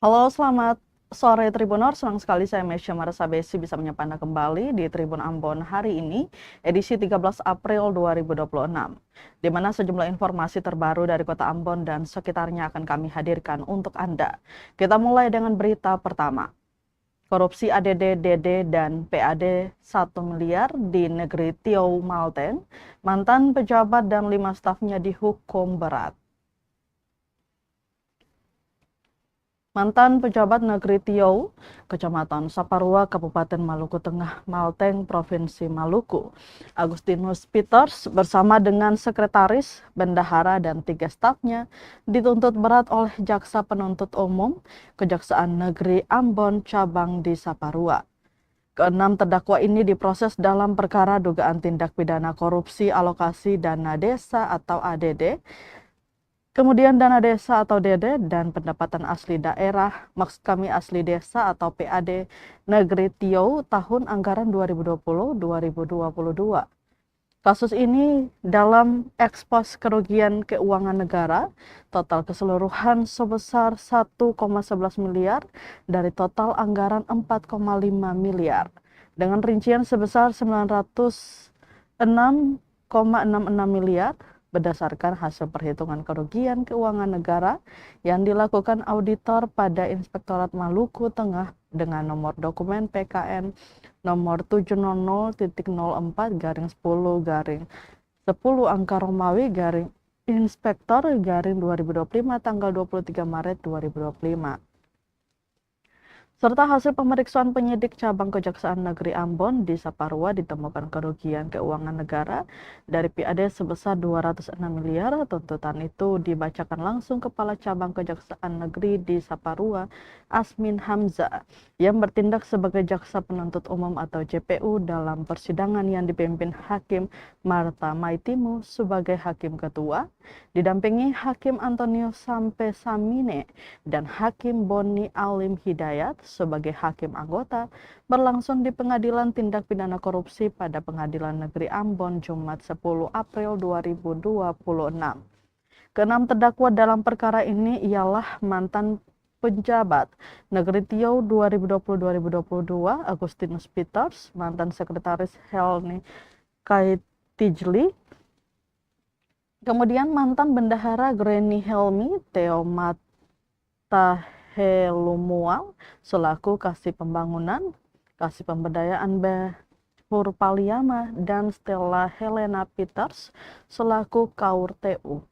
Halo, selamat sore Tribunor. Senang sekali saya Mesya Marasabesi bisa menyapa Anda kembali di Tribun Ambon hari ini, edisi 13 April 2026, di mana sejumlah informasi terbaru dari Kota Ambon dan sekitarnya akan kami hadirkan untuk Anda. Kita mulai dengan berita pertama. Korupsi ADD, DD, dan PAD 1 miliar di negeri Tiau Malteng, mantan pejabat dan 5 stafnya dihukum berat. Mantan pejabat negeri Tiau, Kecamatan Saparua, Kabupaten Maluku Tengah, Malteng, Provinsi Maluku, Agustinus Peters bersama dengan sekretaris, bendahara, dan 3 stafnya dituntut berat oleh Jaksa Penuntut Umum Kejaksaan Negeri Ambon Cabang di Saparua. Keenam terdakwa ini diproses dalam perkara dugaan tindak pidana korupsi alokasi dana desa atau ADD, kemudian dana desa atau DD dan pendapatan asli daerah, maksud kami asli desa atau PAD Negeri Tiau tahun anggaran 2020-2022. Kasus ini dalam ekspos kerugian keuangan negara, total keseluruhan sebesar 1,11 miliar dari total anggaran 4,5 miliar. Dengan rincian sebesar 906,66 miliar berdasarkan hasil perhitungan kerugian keuangan negara yang dilakukan auditor pada Inspektorat Maluku Tengah dengan nomor dokumen PKN nomor 700.04-10-10 angka Romawi Inspektor 2025 tanggal 23 Maret 2025. Serta hasil pemeriksaan penyidik cabang Kejaksaan Negeri Ambon di Saparua ditemukan kerugian keuangan negara dari PAD sebesar 206 miliar. Tuntutan itu dibacakan langsung Kepala Cabang Kejaksaan Negeri di Saparua, Asmin Hamzah, yang bertindak sebagai Jaksa Penuntut Umum atau JPU dalam persidangan yang dipimpin Hakim Marta Maitimu sebagai Hakim Ketua, didampingi Hakim Antonio Sampe Samine dan Hakim Boni Alim Hidayat sebagai hakim anggota berlangsung di Pengadilan Tindak Pidana Korupsi pada Pengadilan Negeri Ambon Jumat 10 April 2026. Keenam terdakwa dalam perkara ini ialah mantan penjabat Negeri Tiau 2020-2022 Agustinus Peters, mantan sekretaris Helni Kaitijli, kemudian mantan bendahara Greni Helmi Theo Helumual selaku Kasih Pembangunan, Kasih Pemberdayaan Purpaliama, dan Stella Helena Peters selaku Kaur TU.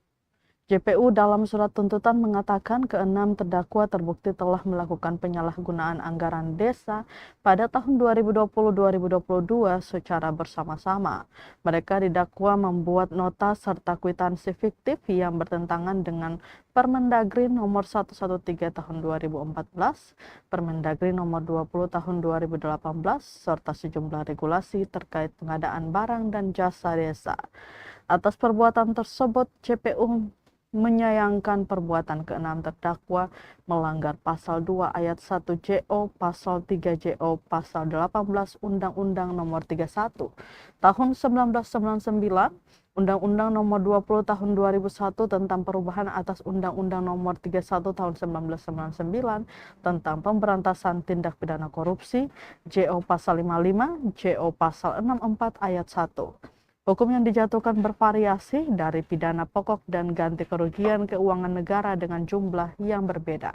JPU dalam surat tuntutan mengatakan keenam terdakwa terbukti telah melakukan penyalahgunaan anggaran desa pada tahun 2020-2022 secara bersama-sama. Mereka didakwa membuat nota serta kwitansi fiktif yang bertentangan dengan Permendagri nomor 113 tahun 2014, Permendagri nomor 20 tahun 2018, serta sejumlah regulasi terkait pengadaan barang dan jasa desa. Atas perbuatan tersebut, JPU menyayangkan perbuatan keenam terdakwa melanggar pasal 2 ayat 1 JO, pasal 3 JO, pasal 18 Undang-Undang nomor 31 tahun 1999, Undang-Undang nomor 20 tahun 2001 tentang perubahan atas Undang-Undang nomor 31 tahun 1999 tentang pemberantasan tindak pidana korupsi, JO pasal 55, JO pasal 64 ayat 1. Hukum yang dijatuhkan bervariasi dari pidana pokok dan ganti kerugian keuangan negara dengan jumlah yang berbeda.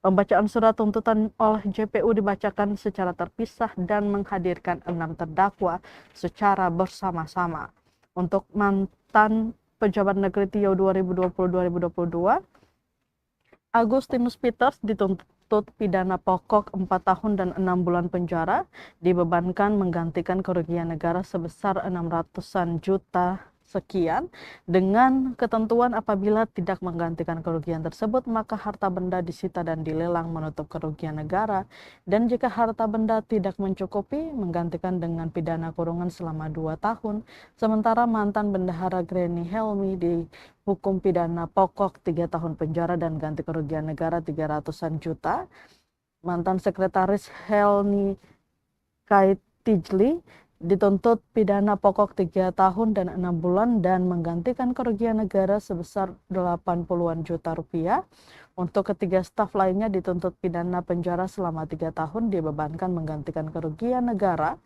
Pembacaan surat tuntutan oleh JPU dibacakan secara terpisah dan menghadirkan 6 terdakwa secara bersama-sama. Untuk mantan pejabat negeri Tiau 2020-2022, Agustinus Peters dituntut pidana pokok 4 tahun dan 6 bulan penjara, dibebankan menggantikan kerugian negara sebesar 600-an juta sekian, dengan ketentuan apabila tidak menggantikan kerugian tersebut maka harta benda disita dan dilelang menutup kerugian negara, dan jika harta benda tidak mencukupi menggantikan dengan pidana kurungan selama 2 tahun. Sementara mantan bendahara Greni Helmi dihukum pidana pokok 3 tahun penjara dan ganti kerugian negara 300-an juta. Mantan sekretaris Helni Kaitijli dituntut pidana pokok 3 tahun dan 6 bulan dan menggantikan kerugian negara sebesar 80-an juta rupiah. Untuk ketiga staf lainnya dituntut pidana penjara selama 3 tahun dibebankan menggantikan kerugian negara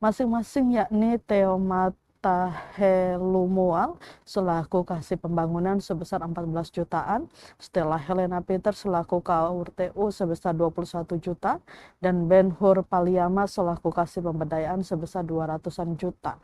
masing-masing, yakni Theo Matahelumual selaku Kasih Pembangunan sebesar 14 jutaan, Stella Helena Peter selaku KURTU sebesar 21 juta, dan Ben Hur Paliama selaku Kasih Pemberdayaan sebesar 200-an juta.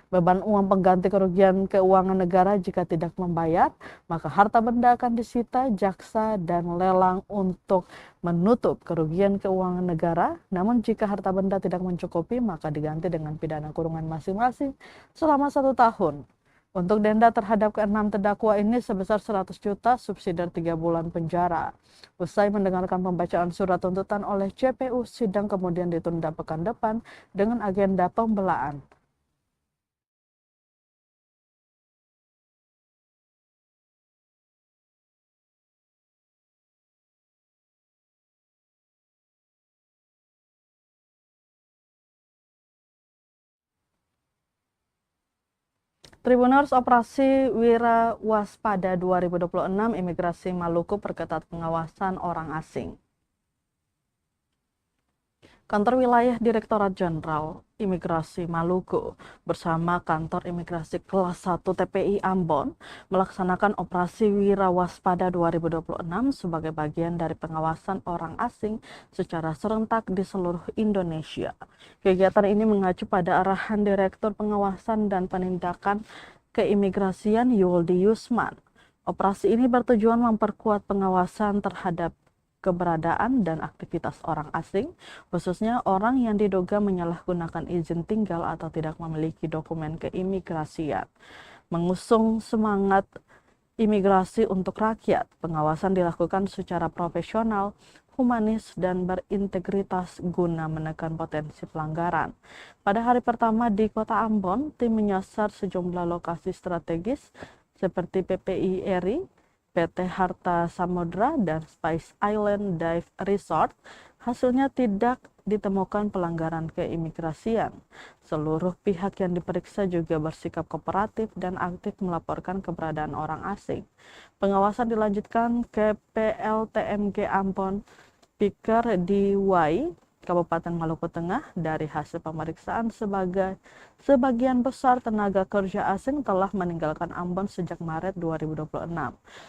Beban uang pengganti kerugian keuangan negara jika tidak membayar, maka harta benda akan disita jaksa dan lelang untuk menutup kerugian keuangan negara. Namun jika harta benda tidak mencukupi, maka diganti dengan pidana kurungan masing-masing selama 1 tahun. Untuk denda terhadap ke-6 terdakwa ini sebesar 100 juta, subsidi 3 bulan penjara. Usai mendengarkan pembacaan surat tuntutan oleh JPU, sidang kemudian ditunda pekan depan dengan agenda pembelaan. Tribuners, Operasi Wira Waspada 2026 Imigrasi Maluku perketat pengawasan orang asing. Kantor Wilayah Direktorat Jenderal Imigrasi Maluku bersama Kantor Imigrasi Kelas 1 TPI Ambon melaksanakan Operasi Wira Waspada 2026 sebagai bagian dari pengawasan orang asing secara serentak di seluruh Indonesia. Kegiatan ini mengacu pada arahan Direktur Pengawasan dan Penindakan Keimigrasian Yuldi Yusman. Operasi ini bertujuan memperkuat pengawasan terhadap keberadaan dan aktivitas orang asing, khususnya orang yang diduga menyalahgunakan izin tinggal atau tidak memiliki dokumen keimigrasian. Mengusung semangat imigrasi untuk rakyat, pengawasan dilakukan secara profesional, humanis, dan berintegritas guna menekan potensi pelanggaran. Pada hari pertama di Kota Ambon, tim menyasar sejumlah lokasi strategis seperti PPI Eri, PT Harta Samudra, dan Spice Island Dive Resort. Hasilnya tidak ditemukan pelanggaran keimigrasian. Seluruh pihak yang diperiksa juga bersikap kooperatif dan aktif melaporkan keberadaan orang asing. Pengawasan dilanjutkan ke PLTMG Ambon, Piker di Wai, Kabupaten Maluku Tengah. Dari hasil pemeriksaan sebagian besar tenaga kerja asing telah meninggalkan Ambon sejak Maret 2026.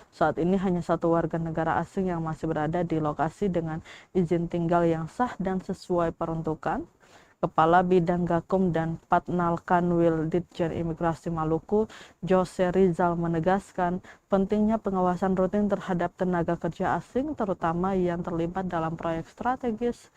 Saat ini hanya 1 warga negara asing yang masih berada di lokasi dengan izin tinggal yang sah dan sesuai peruntukan. Kepala Bidang Gakum dan Patnal Kanwil Ditjen Imigrasi Maluku, Jose Rizal, menegaskan pentingnya pengawasan rutin terhadap tenaga kerja asing, terutama yang terlibat dalam proyek strategis.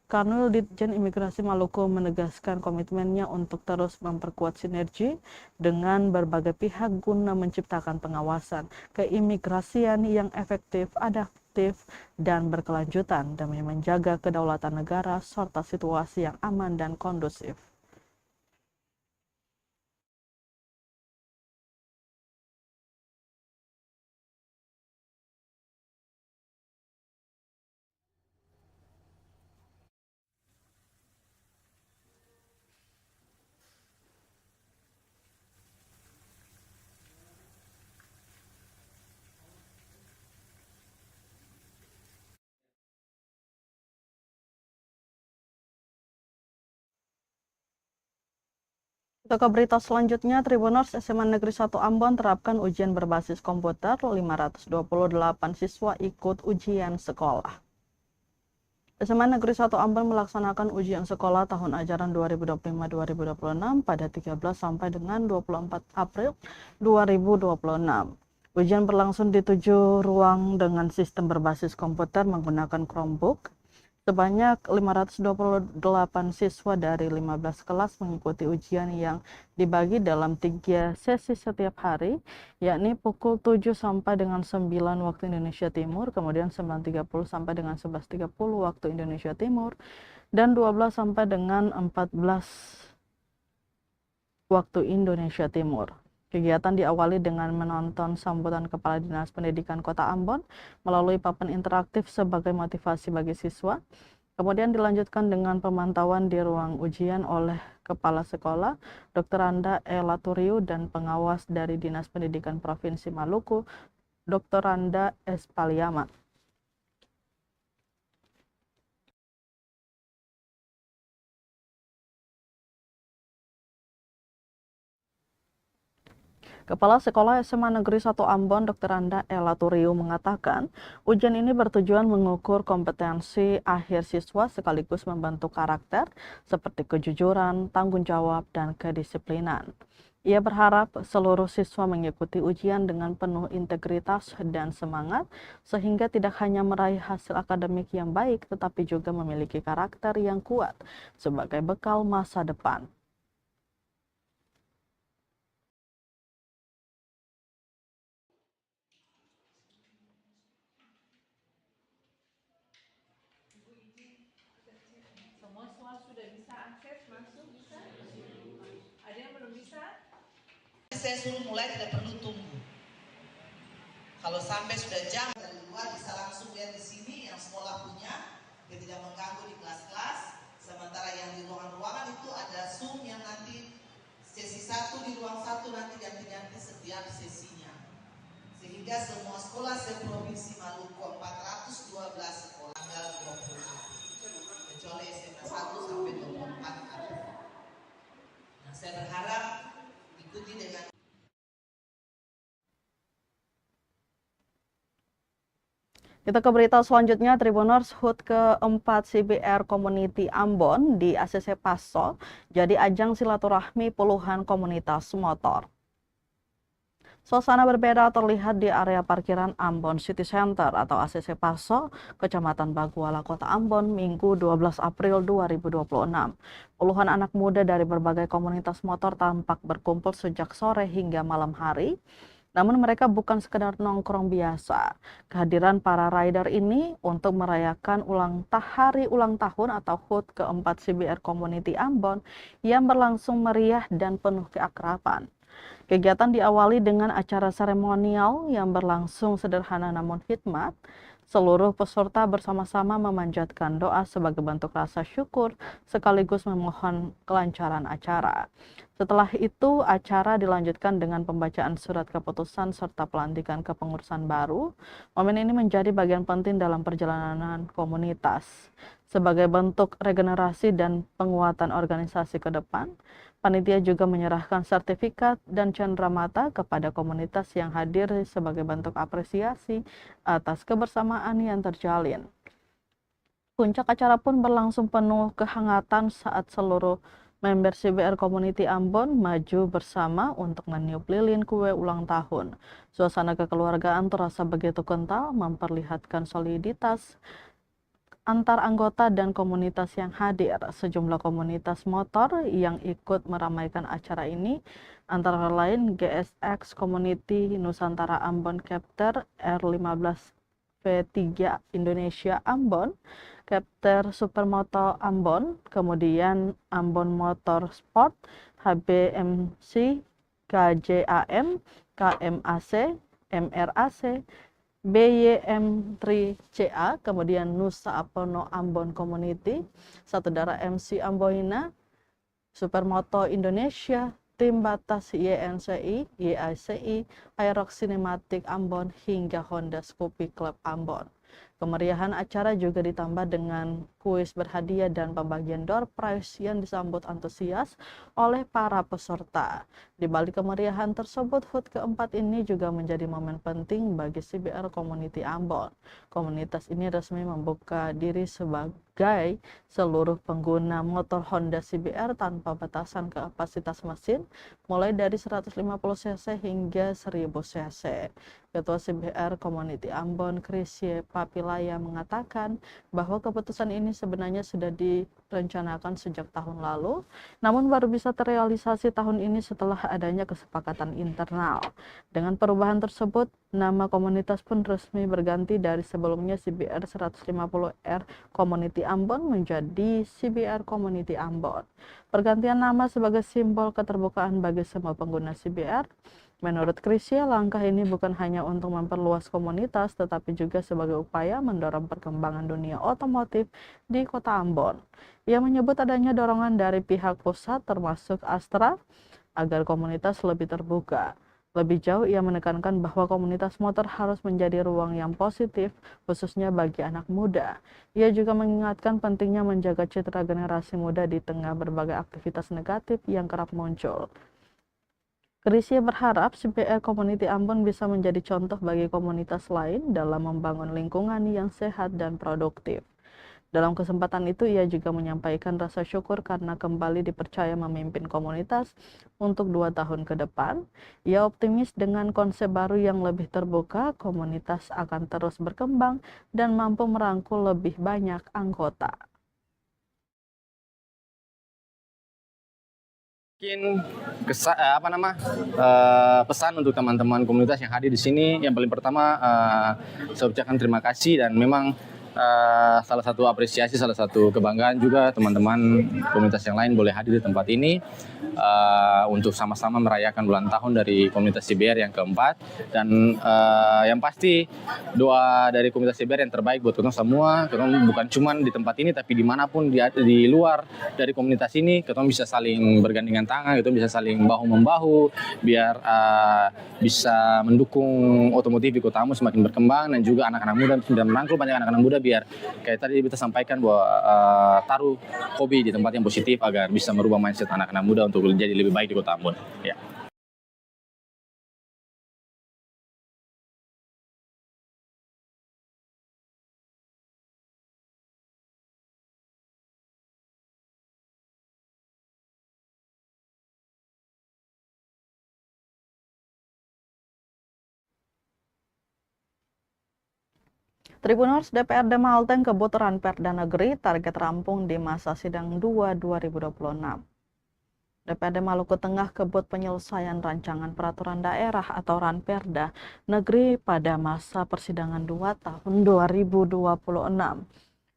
Kanwil Ditjen Imigrasi Maluku menegaskan komitmennya untuk terus memperkuat sinergi dengan berbagai pihak guna menciptakan pengawasan keimigrasian yang efektif, adaptif, dan berkelanjutan demi menjaga kedaulatan negara serta situasi yang aman dan kondusif. Untuk ke berita selanjutnya, Tribuners, SMA Negeri 1 Ambon terapkan ujian berbasis komputer, 528 siswa ikut ujian sekolah. SMA Negeri 1 Ambon melaksanakan ujian sekolah tahun ajaran 2025-2026 pada 13 sampai dengan 24 April 2026. Ujian berlangsung di 7 ruang dengan sistem berbasis komputer menggunakan Chromebook. Sebanyak 528 siswa dari 15 kelas mengikuti ujian yang dibagi dalam 3 sesi setiap hari, yakni pukul 7 sampai dengan 9 waktu Indonesia Timur, kemudian 9.30 sampai dengan 11.30 waktu Indonesia Timur, dan 12 sampai dengan 14 waktu Indonesia Timur. Kegiatan diawali dengan menonton sambutan Kepala Dinas Pendidikan Kota Ambon melalui papan interaktif sebagai motivasi bagi siswa. Kemudian dilanjutkan dengan pemantauan di ruang ujian oleh Kepala Sekolah, Dr. Randa Elaturiu, dan pengawas dari Dinas Pendidikan Provinsi Maluku, Dr. Randa S. Paliama. Kepala Sekolah SMA Negeri 1 Ambon, Dr. Randa Elaturiu, mengatakan ujian ini bertujuan mengukur kompetensi akhir siswa sekaligus membentuk karakter seperti kejujuran, tanggung jawab, dan kedisiplinan. Ia berharap seluruh siswa mengikuti ujian dengan penuh integritas dan semangat, sehingga tidak hanya meraih hasil akademik yang baik, tetapi juga memiliki karakter yang kuat sebagai bekal masa depan. Semua sudah bisa akses masuk, bisa? Ada yang belum bisa? Saya suruh mulai, tidak perlu tunggu. Kalau sampai sudah jam dari luar bisa langsung lihat di sini yang sekolah punya, dia tidak mengganggu di kelas-kelas. Sementara yang di ruangan-ruangan itu ada Zoom yang nanti sesi 1 di ruang 1 nanti ganti-ganti setiap sesinya. Sehingga semua sekolah se-Provinsi Maluku 412 sekolah tanggal 20 kecuali SMA 1 sampai 24 ada. Nah, saya berharap ikuti dengan Kita ke berita selanjutnya. Tribuners, HUT ke-4 CBR Community Ambon di ACC Paso jadi ajang silaturahmi puluhan komunitas motor. Suasana berbeda terlihat di area parkiran Ambon City Center atau ACC Paso, Kecamatan Baguala, Kota Ambon, Minggu 12 April 2026. Puluhan anak muda dari berbagai komunitas motor tampak berkumpul sejak sore hingga malam hari. Namun mereka bukan sekedar nongkrong biasa. Kehadiran para rider ini untuk merayakan hari ulang tahun atau HUT ke-4 CBR Community Ambon yang berlangsung meriah dan penuh keakraban. Kegiatan diawali dengan acara seremonial yang berlangsung sederhana namun hikmat. Seluruh peserta bersama-sama memanjatkan doa sebagai bentuk rasa syukur sekaligus memohon kelancaran acara. Setelah itu, acara dilanjutkan dengan pembacaan surat keputusan serta pelantikan kepengurusan baru. Momen ini menjadi bagian penting dalam perjalanan komunitas. Sebagai bentuk regenerasi dan penguatan organisasi ke depan, panitia juga menyerahkan sertifikat dan cenderamata kepada komunitas yang hadir sebagai bentuk apresiasi atas kebersamaan yang terjalin. Puncak acara pun berlangsung penuh kehangatan saat seluruh member CBR Community Ambon maju bersama untuk meniup lilin kue ulang tahun. Suasana kekeluargaan terasa begitu kental, memperlihatkan soliditas antar anggota dan komunitas yang hadir. Sejumlah komunitas motor yang ikut meramaikan acara ini antara lain GSX Community Nusantara Ambon Chapter R15 V3 Indonesia Ambon, Chapter Supermoto Ambon, kemudian Ambon Motor Sport, HBMC, KJAM, KMAC, MRAC, BYM3CA, kemudian Nusa Apono Ambon Community, Satu Darah MC Amboina, Supermoto Indonesia, Tim Batas YNCI, YICI, Aerox Cinematic Ambon, hingga Honda Scoopy Club Ambon. Kemeriahan acara juga ditambah dengan kuis berhadiah dan pembagian door prize yang disambut antusias oleh para peserta. Di balik kemeriahan tersebut, HUT ke-4 ini juga menjadi momen penting bagi CBR Community Ambon. Komunitas ini resmi membuka diri sebagai seluruh pengguna motor Honda CBR tanpa batasan kapasitas mesin, mulai dari 150 cc hingga 1000 cc. Ketua CBR Community Ambon, Krisye Papilaya, mengatakan bahwa keputusan ini sebenarnya sudah direncanakan sejak tahun lalu, namun baru bisa terrealisasi tahun ini setelah adanya kesepakatan internal. Dengan perubahan tersebut, nama komunitas pun resmi berganti dari sebelumnya CBR 150R Community Ambon menjadi CBR Community Ambon. Pergantian nama sebagai simbol keterbukaan bagi semua pengguna CBR Menurut Krisya, langkah ini bukan hanya untuk memperluas komunitas, tetapi juga sebagai upaya mendorong perkembangan dunia otomotif di Kota Ambon. Ia menyebut adanya dorongan dari pihak pusat termasuk Astra agar komunitas lebih terbuka. Lebih jauh, ia menekankan bahwa komunitas motor harus menjadi ruang yang positif, khususnya bagi anak muda. Ia juga mengingatkan pentingnya menjaga citra generasi muda di tengah berbagai aktivitas negatif yang kerap muncul. Krisya berharap CBR Community Ambon bisa menjadi contoh bagi komunitas lain dalam membangun lingkungan yang sehat dan produktif. Dalam kesempatan itu, ia juga menyampaikan rasa syukur karena kembali dipercaya memimpin komunitas untuk 2 tahun ke depan. Ia optimis dengan konsep baru yang lebih terbuka, komunitas akan terus berkembang dan mampu merangkul lebih banyak anggota. Mungkin pesan untuk teman-teman komunitas yang hadir di sini. Yang paling pertama, saya ucapkan terima kasih, dan memang salah satu apresiasi, salah satu kebanggaan juga teman-teman komunitas yang lain boleh hadir di tempat ini untuk sama-sama merayakan ulang tahun dari komunitas CBR yang keempat. Dan yang pasti doa dari komunitas CBR yang terbaik buat kita semua. Kita bukan cuma di tempat ini, tapi dimanapun di luar dari komunitas ini, kita bisa saling bergandengan tangan, kita bisa saling bahu-membahu biar bisa mendukung otomotif di Kota Ambon semakin berkembang, dan juga anak-anak muda, dan merangkul banyak anak-anak muda biar kayak tadi kita sampaikan bahwa taruh hobi di tempat yang positif agar bisa merubah mindset anak-anak muda untuk jadi lebih baik di Kota Ambon. Ya. Tribuners, DPRD Malteng kebut Ranperda Negeri target rampung di masa sidang 2 2026. DPRD Maluku Tengah kebut penyelesaian rancangan peraturan daerah atau Ranperda Negeri pada masa persidangan 2 tahun 2026.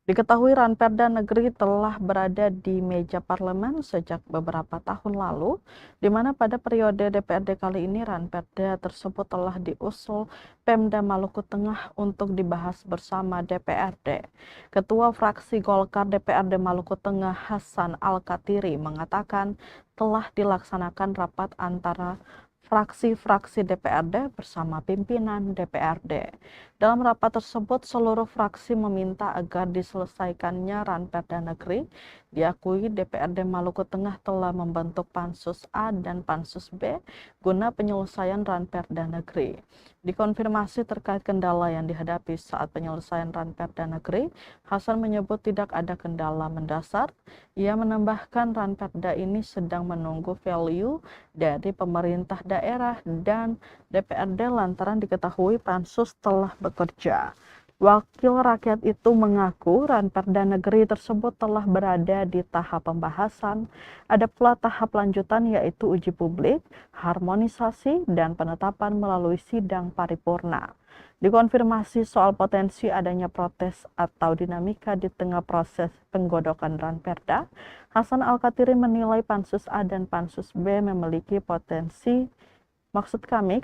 Diketahui Ranperda Negeri telah berada di meja parlemen sejak beberapa tahun lalu, di mana pada periode DPRD kali ini Ranperda tersebut telah diusul Pemda Maluku Tengah untuk dibahas bersama DPRD. Ketua fraksi Golkar DPRD Maluku Tengah Hasan Al-Katiri mengatakan telah dilaksanakan rapat antara fraksi-fraksi DPRD bersama pimpinan DPRD. Dalam rapat tersebut, seluruh fraksi meminta agar diselesaikannya Ranperda Negeri. Diakui DPRD Maluku Tengah telah membentuk Pansus A dan Pansus B guna penyelesaian Ranperda Negeri. Dikonfirmasi terkait kendala yang dihadapi saat penyelesaian Ranperda Negeri, Hasan menyebut tidak ada kendala mendasar. Ia menambahkan Ranperda ini sedang menunggu value dari pemerintah daerah dan DPRD lantaran diketahui Pansus telah bekerja. Wakil rakyat itu mengaku Ranperda Negeri tersebut telah berada di tahap pembahasan. Ada pula tahap lanjutan yaitu uji publik, harmonisasi, dan penetapan melalui sidang paripurna. Dikonfirmasi soal potensi adanya protes atau dinamika di tengah proses penggodokan Ranperda, Hasan Al-Katiri menilai Pansus A dan Pansus B memiliki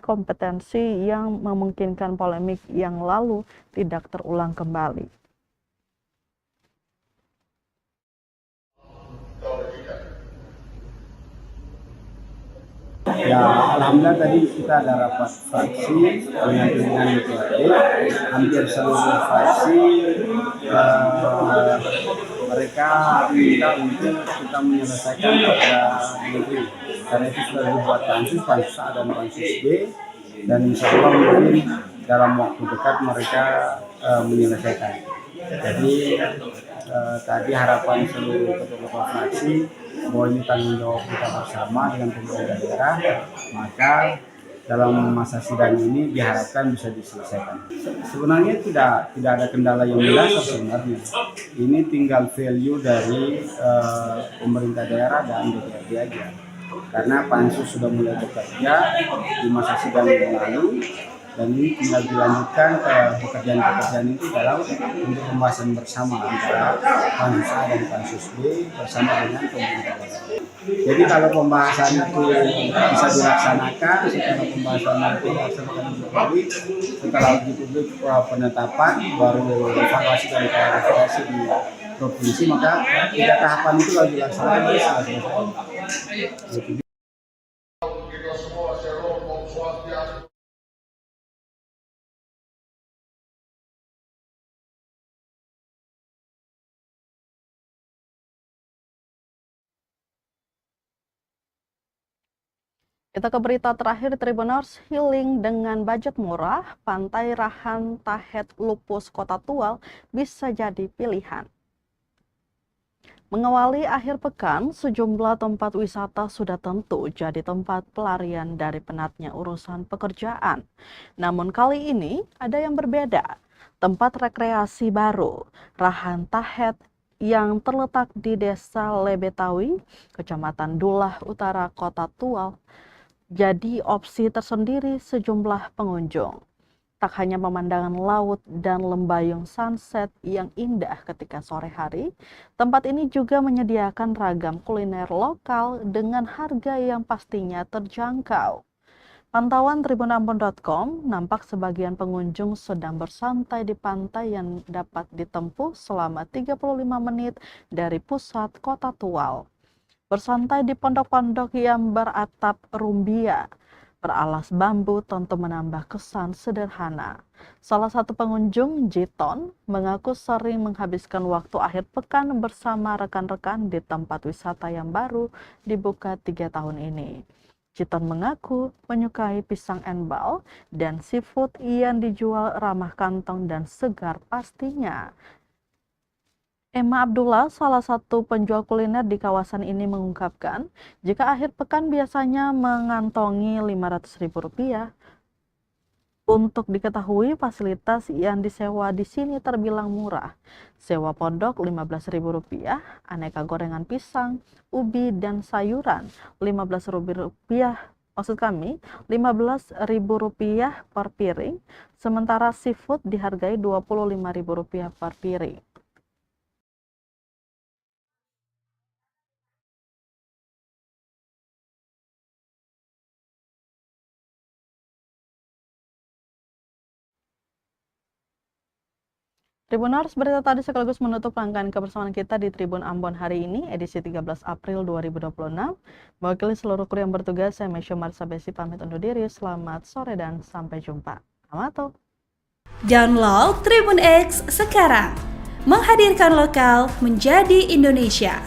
kompetensi yang memungkinkan polemik yang lalu tidak terulang kembali. Ya, alhamdulillah tadi kita ada rapat fraksi dengan pimpinan DPRD. Hampir seluruh fraksi mereka minta untuk kita menyelesaikan pada negeri. Karena itu sudah dibuat Pansus A dan Pansus B, dan insya Allah mungkin dalam waktu dekat mereka menyelesaikan. Jadi tadi harapan seluruh ketua fraksi bahwa ini tanggung jawab kita bersama dengan pemerintah daerah, maka dalam masa sidang ini diharapkan bisa diselesaikan. Sebenarnya tidak ada kendala yang mendasar sebenarnya. Ini tinggal value dari pemerintah daerah dan DPRD aja. Karena Pansus sudah mulai bekerja di masa sidang yang lalu, dan ini tinggal dilanjutkan ke pekerjaan-pekerjaan itu dalam untuk pembahasan bersama antara Pansus A dan Pansus B bersama dengan pemerintah daerah. Jadi kalau pembahasan itu bisa dilaksanakan, setelah pembahasan itu dilaksanakan uji publik, setelah uji publik penetapan, baru evaluasi dan klarifikasi di provinsi, maka 3 tahapan itu kalau dilaksanakan bisa selesai. Kita ke berita terakhir, Tribuners. Healing dengan budget murah, Pantai Rahan Tahet Lupus Kota Tual bisa jadi pilihan. Mengawali akhir pekan, sejumlah tempat wisata sudah tentu jadi tempat pelarian dari penatnya urusan pekerjaan. Namun kali ini ada yang berbeda. Tempat rekreasi baru, Rahan Tahet, yang terletak di Desa Lebetawi, Kecamatan Dulah Utara, Kota Tual, jadi opsi tersendiri sejumlah pengunjung. Tak hanya pemandangan laut dan lembayung sunset yang indah ketika sore hari, tempat ini juga menyediakan ragam kuliner lokal dengan harga yang pastinya terjangkau. Pantauan tribunambon.com nampak sebagian pengunjung sedang bersantai di pantai yang dapat ditempuh selama 35 menit dari pusat Kota Tual. Bersantai di pondok-pondok yang beratap rumbia, beralas bambu tentu menambah kesan sederhana. Salah satu pengunjung, Jiton, mengaku sering menghabiskan waktu akhir pekan bersama rekan-rekan di tempat wisata yang baru dibuka 3 tahun ini. Jiton mengaku menyukai pisang enbal dan seafood yang dijual ramah kantong dan segar pastinya. Emma Abdullah, salah satu penjual kuliner di kawasan ini, mengungkapkan jika akhir pekan biasanya mengantongi Rp500.000. Untuk diketahui, fasilitas yang disewa di sini terbilang murah. Sewa pondok Rp15.000, aneka gorengan pisang, ubi, dan sayuran Rp15.000, maksud kami Rp15.000 per piring, sementara seafood dihargai Rp25.000 per piring. Tribuners, berita tadi sekaligus menutup rangkaian kebersamaan kita di Tribun Ambon hari ini, edisi 13 April 2026. Mewakili seluruh kru yang bertugas, saya Mesyo Marsa Besi pamit undur diri. Selamat sore dan sampai jumpa. Amato. Download Tribun X sekarang, menghadirkan lokal menjadi Indonesia.